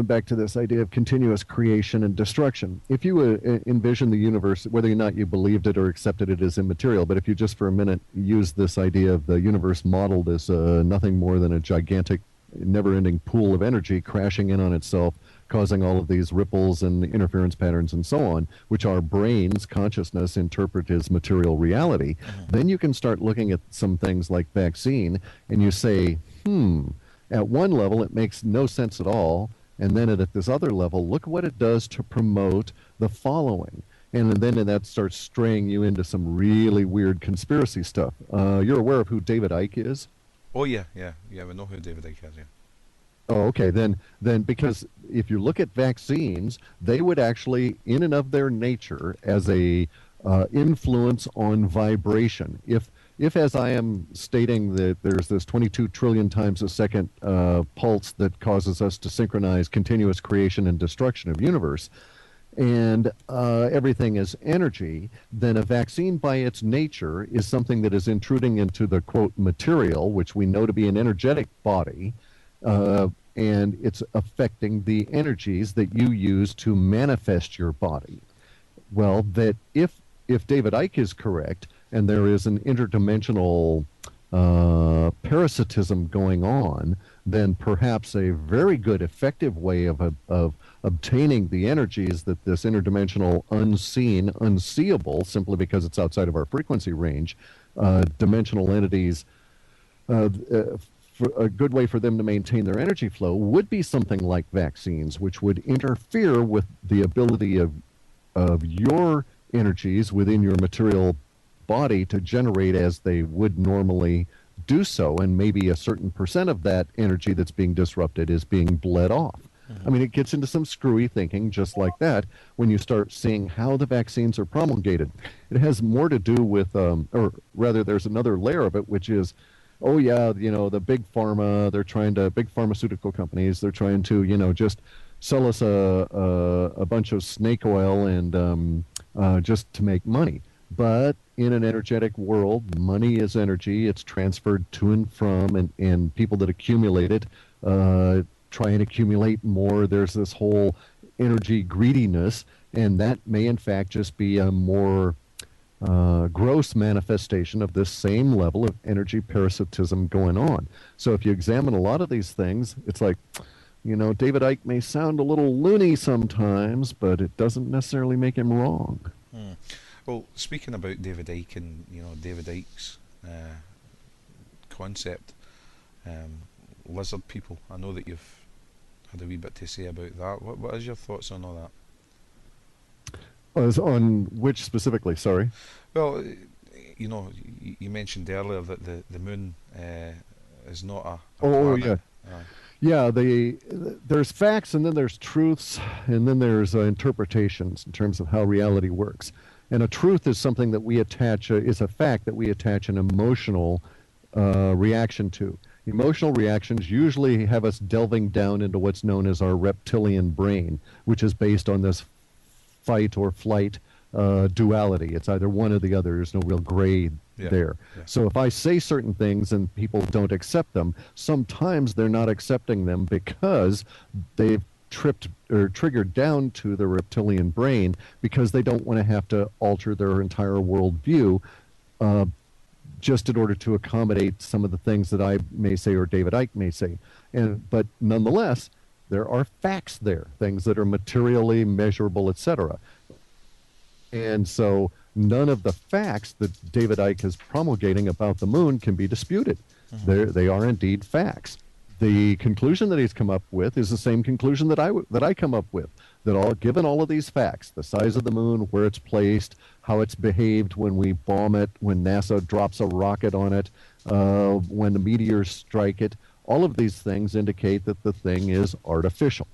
back to this idea of continuous creation and destruction. If you envision the universe, whether or not you believed it or accepted it as immaterial, but if you just for a minute use this idea of the universe modeled as nothing more than a gigantic, never-ending pool of energy crashing in on itself, causing all of these ripples and interference patterns and so on, which our brains, consciousness, interpret as material reality, then you can start looking at some things like vaccine, and you say, at one level it makes no sense at all, and then at this other level, look what it does to promote the following. And then that starts straying you into some really weird conspiracy stuff. You're aware of who David Icke is? Oh yeah, yeah, yeah. We know who David Icke is. Yeah. Oh, okay. Then because if you look at vaccines, they would actually, in and of their nature, as a influence on vibration. If, as I am stating, that there's this 22 trillion times a second pulse that causes us to synchronize continuous creation and destruction of universe, and everything is energy, then a vaccine by its nature is something that is intruding into the, quote, material, which we know to be an energetic body, and it's affecting the energies that you use to manifest your body. Well, that if David Icke is correct, and there is an interdimensional parasitism going on, then perhaps a very good, effective way of obtaining the energies that this interdimensional, unseen, unseeable, simply because it's outside of our frequency range, dimensional entities, a good way for them to maintain their energy flow would be something like vaccines, which would interfere with the ability of your energies within your material body to generate as they would normally do so, and maybe a certain percent of that energy that's being disrupted is being bled off. I mean, it gets into some screwy thinking just like that when you start seeing how the vaccines are promulgated. It has more to do with, or rather, there's another layer of it, which is, oh yeah, the big pharma, big pharmaceutical companies, they're trying to, just sell us a bunch of snake oil and just to make money. But in an energetic world, money is energy. It's transferred to and from, and people that accumulate it try and accumulate more. There's this whole energy greediness, and that may in fact just be a more gross manifestation of this same level of energy parasitism going on. So if you examine a lot of these things, it's like, David Icke may sound a little loony sometimes, but it doesn't necessarily make him wrong. Well, speaking about David Icke and David Icke's concept, lizard people. I know that you've had a wee bit to say about that. What is your thoughts on all that? On which specifically? Sorry. Well, you mentioned earlier that the moon is not a planet. Yeah. There's facts, and then there's truths, and then there's interpretations in terms of how reality works. And a truth is something that we attach, is a fact that we attach an emotional reaction to. Emotional reactions usually have us delving down into what's known as our reptilian brain, which is based on this fight or flight duality. It's either one or the other. There's no real gray there. Yeah. So if I say certain things and people don't accept them, sometimes they're not accepting them because they've tripped or triggered down to the reptilian brain because they don't want to have to alter their entire worldview just in order to accommodate some of the things that I may say or David Icke may say. But nonetheless, there are facts there, things that are materially measurable, etc. And so none of the facts that David Icke is promulgating about the moon can be disputed. They are indeed facts. The conclusion that he's come up with is the same conclusion that I come up with, that given all of these facts, the size of the moon, where it's placed, how it's behaved when we bomb it, when NASA drops a rocket on it, when the meteors strike it, all of these things indicate that the thing is artificial.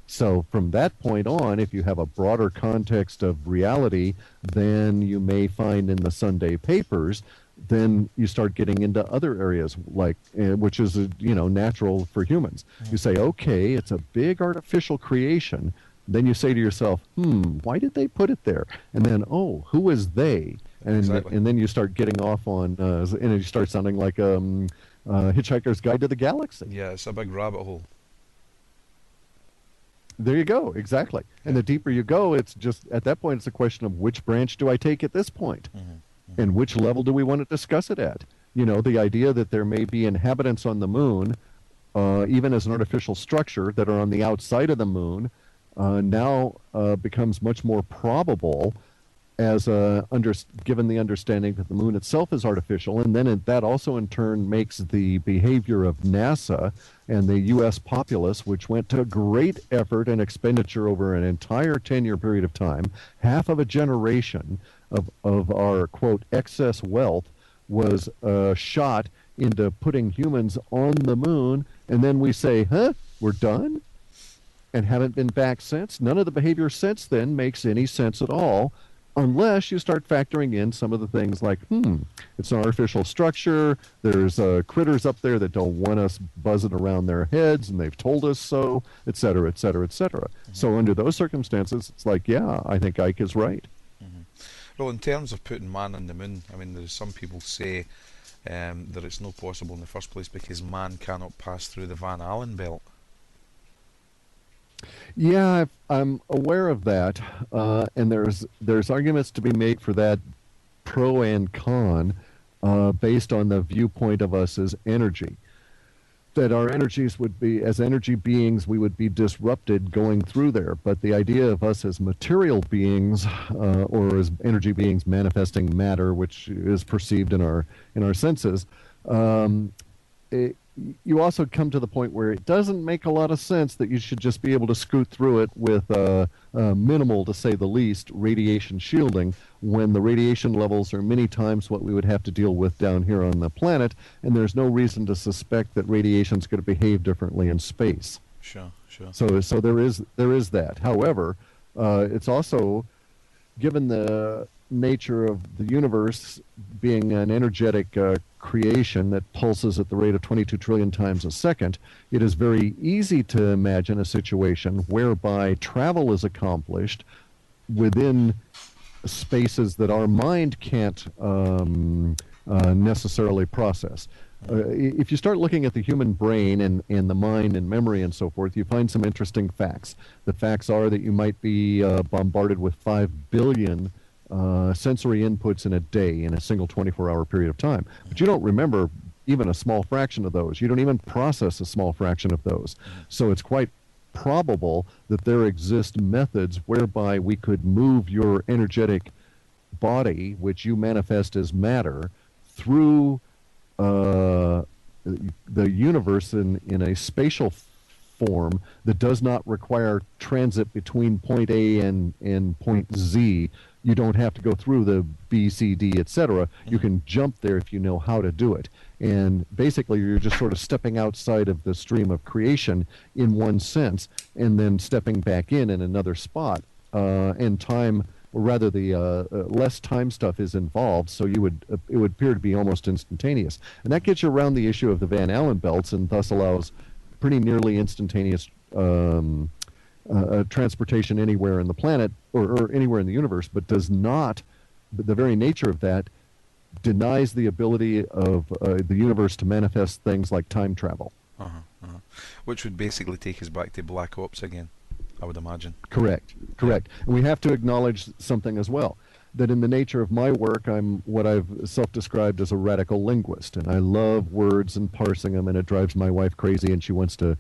So from that point on, if you have a broader context of reality than you may find in the Sunday papers, then you start getting into other areas, like which is natural for humans. You say, okay, it's a big artificial creation. Then you say to yourself, why did they put it there? And then, who is they? And Exactly. And then you start getting off on, and you start sounding like Hitchhiker's Guide to the Galaxy. Yeah, it's a big rabbit hole. There you go. Exactly. And the deeper you go, it's just at that point, it's a question of which branch do I take at this point, and which level do we want to discuss it at? You know, the idea that there may be inhabitants on the moon, even as an artificial structure, that are on the outside of the moon, now becomes much more probable as given the understanding that the moon itself is artificial, and then that also in turn makes the behavior of NASA and the U.S. populace, which went to great effort and expenditure over an entire 10-year period of time, half of a generation of our, quote, excess wealth was shot into putting humans on the moon, and then we say, huh, we're done? And haven't been back since? None of the behavior since then makes any sense at all, unless you start factoring in some of the things like, it's an artificial structure, there's critters up there that don't want us buzzing around their heads, and they've told us so, et cetera, et cetera, et cetera. So under those circumstances, it's like, yeah, I think Ike is right. Well, in terms of putting man on the moon, I mean, there's some people say that it's not possible in the first place because man cannot pass through the Van Allen belt. Yeah, I'm aware of that, and there's arguments to be made for that, pro and con, based on the viewpoint of us as energy. That our energies would be, as energy beings, we would be disrupted going through there. But the idea of us as material beings, or as energy beings manifesting matter, which is perceived in our senses, you also come to the point where it doesn't make a lot of sense that you should just be able to scoot through it with minimal, to say the least, radiation shielding, when the radiation levels are many times what we would have to deal with down here on the planet, and there's no reason to suspect that radiation is going to behave differently in space. Sure. So there is that. However, it's also, given the nature of the universe being an energetic creation that pulses at the rate of 22 trillion times a second, it is very easy to imagine a situation whereby travel is accomplished within spaces that our mind can't necessarily process. If you start looking at the human brain and the mind and memory and so forth, you find some interesting facts. The facts are that you might be bombarded with 5 billion sensory inputs in a day in a single 24-hour period of time. But you don't remember even a small fraction of those. You don't even process a small fraction of those. So it's quite probable that there exist methods whereby we could move your energetic body, which you manifest as matter, through the universe in a spatial form that does not require transit between point A and point Z. You don't have to go through the B, C, D, etc. You can jump there if you know how to do it. And basically, you're just sort of stepping outside of the stream of creation in one sense, and then stepping back in another spot. And time, or rather, the less time stuff is involved, so it would appear to be almost instantaneous. And that gets you around the issue of the Van Allen belts, and thus allows pretty nearly instantaneous transportation anywhere in the planet or anywhere in the universe, but does not, the very nature of that denies the ability of the universe to manifest things like time travel. Which would basically take us back to Black Ops again, I would imagine. Correct. And we have to acknowledge something as well, that in the nature of my work, I'm what I've self-described as a radical linguist, and I love words and parsing them, and it drives my wife crazy, and she wants to,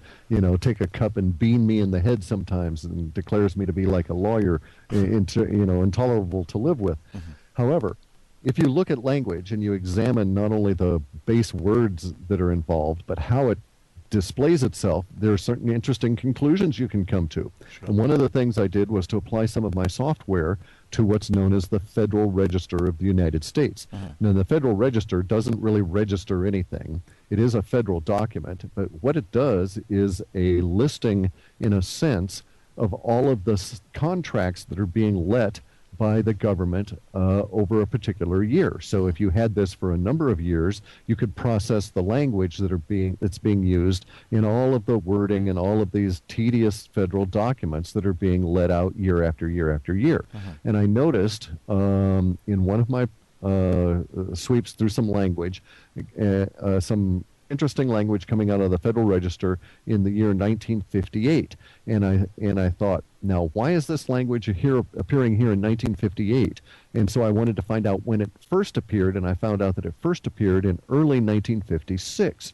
take a cup and bean me in the head sometimes, and declares me to be like a lawyer, intolerable to live with. However, if you look at language and you examine not only the base words that are involved, but how it displays itself, there are certain interesting conclusions you can come to. Sure. And one of the things I did was to apply some of my software to what's known as the Federal Register of the United States. Now, the Federal Register doesn't really register anything. It is a federal document, but what it does is a listing, in a sense, of all of the contracts that are being let by the government over a particular year. So if you had this for a number of years, you could process the language that's being used in all of the wording and all of these tedious federal documents that are being let out year after year after year. And I noticed in one of my sweeps through some language, some interesting language coming out of the Federal Register in the year 1958. And I thought, now why is this language appearing here in 1958? And so I wanted to find out when it first appeared, and I found out that it first appeared in early 1956.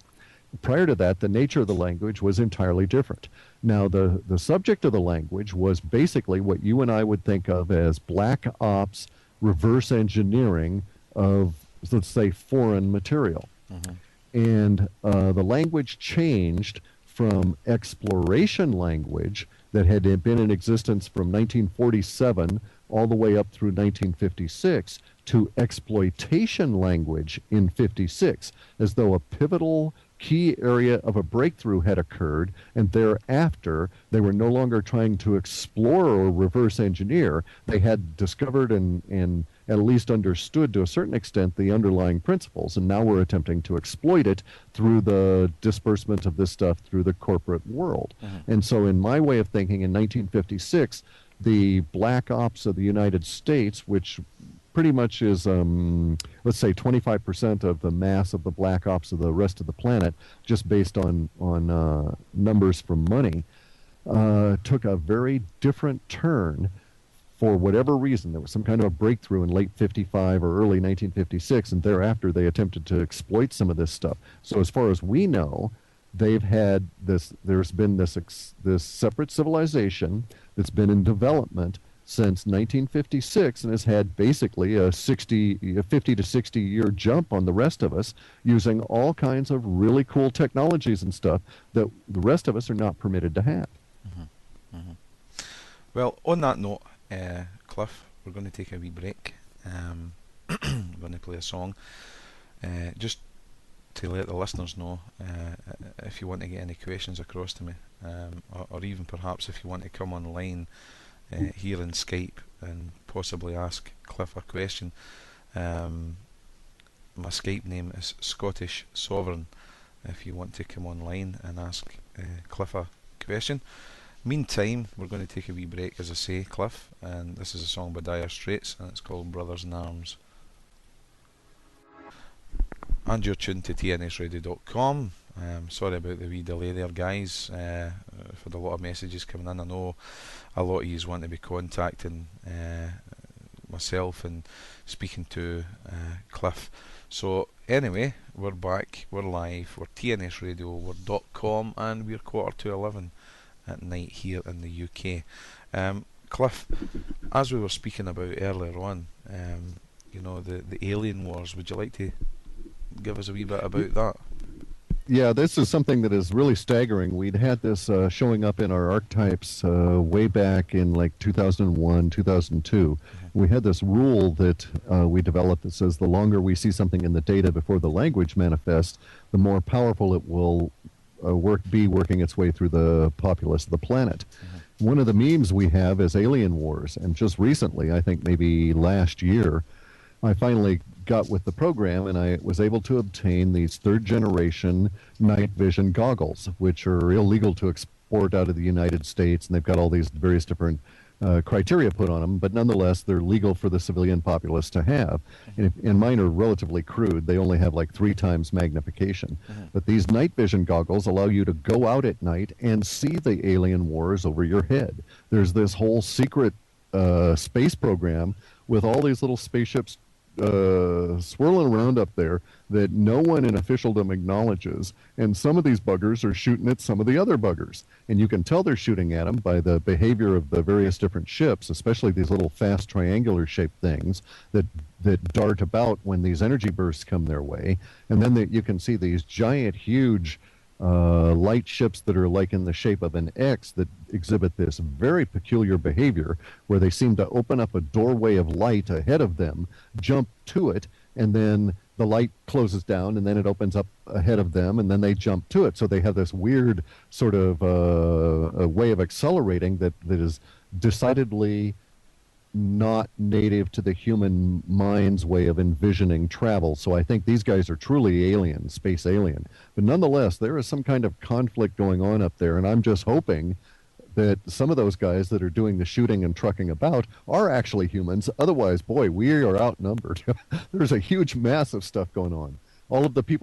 Prior to that, the nature of the language was entirely different. Now, the subject of the language was basically what you and I would think of as black ops reverse engineering of, let's say, foreign material. Mm-hmm. And the language changed from exploration language that had been in existence from 1947 all the way up through 1956 to exploitation language in 56, as though a pivotal key area of a breakthrough had occurred, and thereafter they were no longer trying to explore or reverse engineer. They had discovered and at least understood to a certain extent the underlying principles, and now we're attempting to exploit it through the disbursement of this stuff through the corporate world. Mm-hmm. And so in my way of thinking, in 1956, the black ops of the United States, which pretty much is, let's say, 25% of the mass of the black ops of the rest of the planet, just based on numbers from money, took a very different turn for whatever reason. There was some kind of a breakthrough in late 55 or early 1956, and thereafter they attempted to exploit some of this stuff. So as far as we know, they've had this, there's been this separate civilization that's been in development since 1956 and has had basically a 50 to 60 year jump on the rest of us, using all kinds of really cool technologies and stuff that the rest of us are not permitted to have. Mm-hmm. Mm-hmm. Well, on that note, Cliff, we're going to take a wee break. We're going to play a song. Just to let the listeners know, if you want to get any questions across to me, or even perhaps if you want to come online here in Skype and possibly ask Cliff a question. My Skype name is Scottish Sovereign, if you want to come online and ask Cliff a question. Meantime, we're going to take a wee break, as I say, Cliff, and this is a song by Dire Straits, and it's called Brothers in Arms. And you're tuned to tnsradio.com. Sorry about the wee delay there, guys. I've had a lot of messages coming in. I know a lot of you want to be contacting myself and speaking to Cliff. So anyway, we're back, we're live, we're TNS Radio, we're .com, and we're 11:15 at night here in the UK. Cliff, as we were speaking about earlier on, you know, the alien wars, would you like to give us a wee bit about that? Yeah, this is something that is really staggering. We'd had this showing up in our archetypes way back in like 2001, 2002. Mm-hmm. We had this rule that we developed that says the longer we see something in the data before the language manifests, the more powerful it will be working its way through the populace of the planet. Mm-hmm. One of the memes we have is alien wars, and just recently, I think maybe last year, I finally got with the program and I was able to obtain these third generation night vision goggles, which are illegal to export out of the United States, and they've got all these various different criteria put on them, but nonetheless they're legal for the civilian populace to have. And mine are relatively crude. They only have like 3 times magnification. Mm-hmm. But these night vision goggles allow you to go out at night and see the alien wars over your head. There's this whole secret space program with all these little spaceships swirling around up there that no one in officialdom acknowledges, and some of these buggers are shooting at some of the other buggers, and you can tell they're shooting at them by the behavior of the various different ships, especially these little fast triangular shaped things that dart about when these energy bursts come their way. And then you can see these giant huge light ships that are like in the shape of an X that exhibit this very peculiar behavior where they seem to open up a doorway of light ahead of them, jump to it, and then the light closes down and then it opens up ahead of them and then they jump to it. So they have this weird sort of a way of accelerating that is decidedly not native to the human mind's way of envisioning travel. So I think these guys are truly alien, space alien. But nonetheless, there is some kind of conflict going on up there, and I'm just hoping that some of those guys that are doing the shooting and trucking about are actually humans. Otherwise, boy, we are outnumbered. There's a huge mass of stuff going on. All of the people